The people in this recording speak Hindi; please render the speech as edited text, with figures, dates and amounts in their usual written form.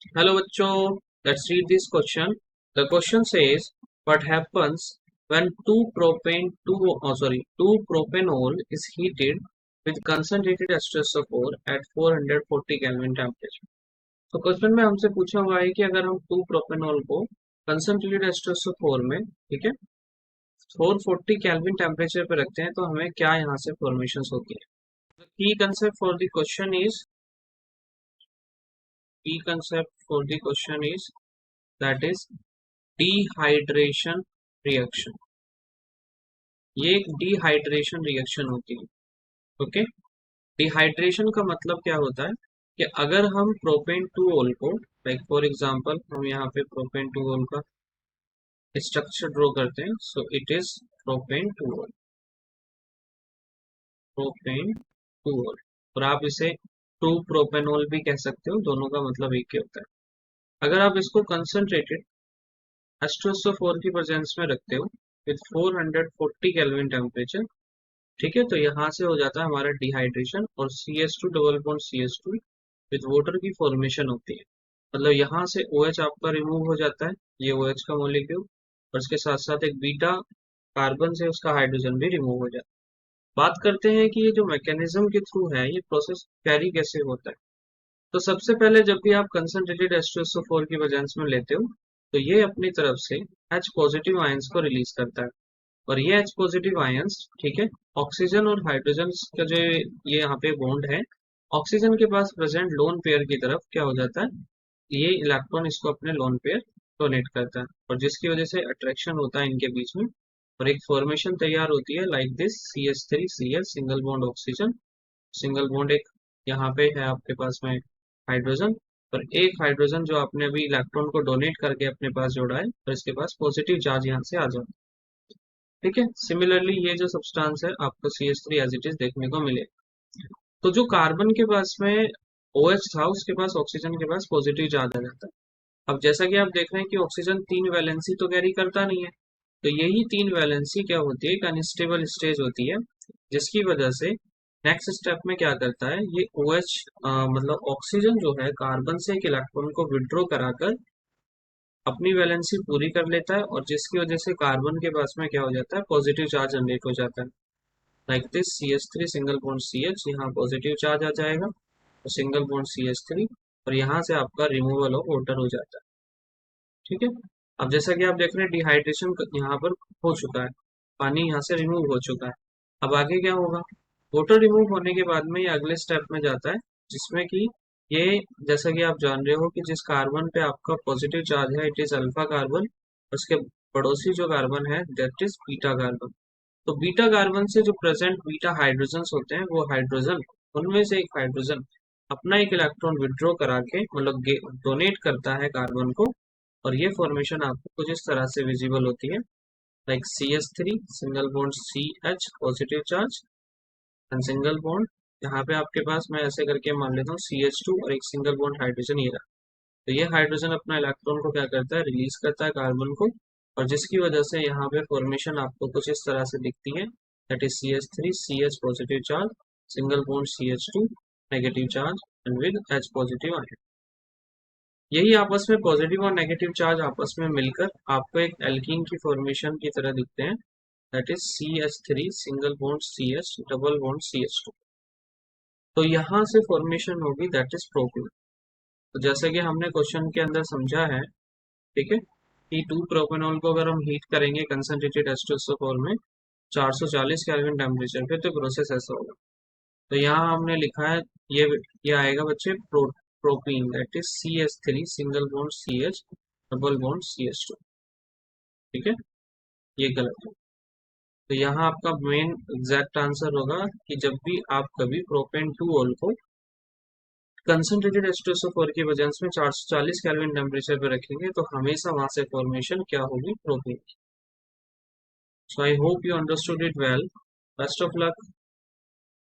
Hello bachcho, let's read this question. The question says, what happens when two propanol is heated with concentrated H2SO4 at 440 Kelvin temperature. तो क्वेश्चन में हमसे पूछा हुआ है कि अगर हम 2 प्रोपेनॉल को कंसंट्रेटेड H2SO4 में, ठीक है, 440 केल्विन टेम्परेचर पे रखते हैं तो हमें क्या यहाँ से फॉर्मेशन होती है. की concept for the question is key concept for the question is that is dehydration reaction. ये एक डिहाइड्रेशन रिएक्शन होती है. ओके, डिहाइड्रेशन का मतलब क्या होता है कि अगर हम प्रोपेन टू ओल को, लाइक फॉर एग्जांपल हम यहाँ पे प्रोपेन टू ओल का स्ट्रक्चर ड्रॉ करते हैं. So it is propane two ओल, प्रोपेन टू ओल, और आप इसे टू प्रोपेनोल भी कह सकते हो, दोनों का मतलब एक ही होता है. अगर आप इसको कंसंट्रेटेड H2SO4 की प्रेजेंस में रखते हो विद 440 केल्विन टेम्परेचर, ठीक है, तो यहाँ से हो जाता है हमारा डिहाइड्रेशन और CH2 double bond CH2 with water की फॉर्मेशन होती है. मतलब यहाँ से OH आपका रिमूव हो जाता है, ये OH का मॉलिक्यूल, और इसके साथ साथ एक बीटा कार्बन से उसका हाइड्रोजन भी रिमूव हो जाता है. बात करते हैं कि ये जो मैकेनिज्म के थ्रू है ये प्रोसेस कैरी कैसे होता है. तो सबसे पहले जब भी आप कंसंट्रेटेड H2SO4 की प्रेजेंस में लेते हो तो ये अपनी तरफ से H पॉजिटिव आयंस को रिलीज करता है, और ये H पॉजिटिव आयंस, ठीक है, ऑक्सीजन और हाइड्रोजन का जो ये यहाँ पे बॉन्ड है, ऑक्सीजन के पास प्रेजेंट लोन पेयर की तरफ क्या हो जाता है, ये इलेक्ट्रॉन इसको अपने लोन पेयर डोनेट करता है, और जिसकी वजह से अट्रैक्शन होता है इनके बीच में और एक फॉर्मेशन तैयार होती है like this CH3Cl single bond oxygen, single bond एक यहाँ पे है आपके पास में हाइड्रोजन, और एक हाइड्रोजन जो आपने अभी इलेक्ट्रॉन को डोनेट करके अपने पास जोड़ा है, और इसके पास पॉजिटिव चार्ज यहाँ से आ जाता है. ठीक है, सिमिलरली ये जो सब्सटेंस है आपको CH3 एज इट इज देखने को मिले. तो जो कार्बन के पास में OH था उसके पास ऑक्सीजन के पास पॉजिटिव चार्ज आ जाता है. अब जैसा कि आप देख रहे हैं कि ऑक्सीजन 3 वैलेंसी तो कैरी करता नहीं है, तो यही 3 वैलेंसी क्या होती है, एक अनस्टेबल स्टेज होती है, जिसकी वजह से नेक्स्ट स्टेप में क्या करता है, ये OH मतलब ऑक्सीजन जो है कार्बन से एक इलेक्ट्रॉन को विड्रॉ कराकर अपनी वैलेंसी पूरी कर लेता है, और जिसकी वजह से कार्बन के पास में क्या हो जाता है, पॉजिटिव चार्ज जनरेट हो जाता है like this CH3 single bond CH, यहाँ पॉजिटिव चार्ज आ जाएगा और सिंगल बॉन्ड CH3, और यहाँ से आपका रिमूवल ऑफ वाटर हो जाता है. ठीक है, अब जैसा कि आप देख रहे हैं डिहाइड्रेशन यहाँ पर हो चुका है, पानी यहाँ से रिमूव हो चुका है. अब आगे क्या होगा, वाटर रिमूव होने के बाद में ये अगले स्टेप में जाता है, जिसमें कि ये, जैसा कि आप जान रहे हो कि जिस कार्बन पे आपका पॉजिटिव चार्ज है इट इज अल्फा कार्बन, उसके पड़ोसी जो कार्बन है दैट इज बीटा कार्बन. तो बीटा कार्बन से जो प्रेजेंट बीटा हाइड्रोजन होते हैं वो हाइड्रोजन, उनमें से एक हाइड्रोजन अपना एक इलेक्ट्रॉन विड्रॉ करा के मतलब डोनेट करता है कार्बन को, और ये फॉर्मेशन आपको कुछ इस तरह से विजिबल होती है like CH3 single bond CH positive charge and single bond, यहाँ पे आपके पास मैं ऐसे करके मान लेता हूँ CH2 और एक सिंगल बॉन्ड हाइड्रोजन ये रहा. तो ये हाइड्रोजन अपना इलेक्ट्रॉन को क्या करता है, रिलीज करता है कार्बन को, और जिसकी वजह से यहाँ पे फॉर्मेशन आपको कुछ इस तरह से दिखती है that is CH3 CH positive charge single bond CH2 negative charge and with H positive ion. यही आपस में पॉजिटिव और नेगेटिव चार्ज आपस में मिलकर आपको एक एल्कीन की फॉर्मेशन की तरह दिखते हैं that is CH3 single bond CH double bond CH2. तो यहाँ से फॉर्मेशन होगी दैट इज प्रोपीन. तो जैसे कि हमने क्वेश्चन के अंदर समझा है, ठीक है, कि 2 प्रोपेनॉल को अगर हम हीट करेंगे कंसंट्रेटेड H2SO4 में 440 केल्विन टेम्परेचर पे, तो प्रोसेस ऐसा होगा. तो यहाँ हमने लिखा है ये आएगा बच्चे propene that is CH3 single bond CH double bond CH2. ठीक है, ये गलत है. तो यहाँ आपका मेन एग्जैक्ट आंसर होगा कि जब भी आप कभी प्रोपेन टू ओल को कंसंट्रेटेड H2SO4 की वजह में 440 केल्विन टेम्परेचर पे रखेंगे तो हमेशा वहां से फॉर्मेशन क्या होगी, propene. So I hope you understood it well. Best of luck.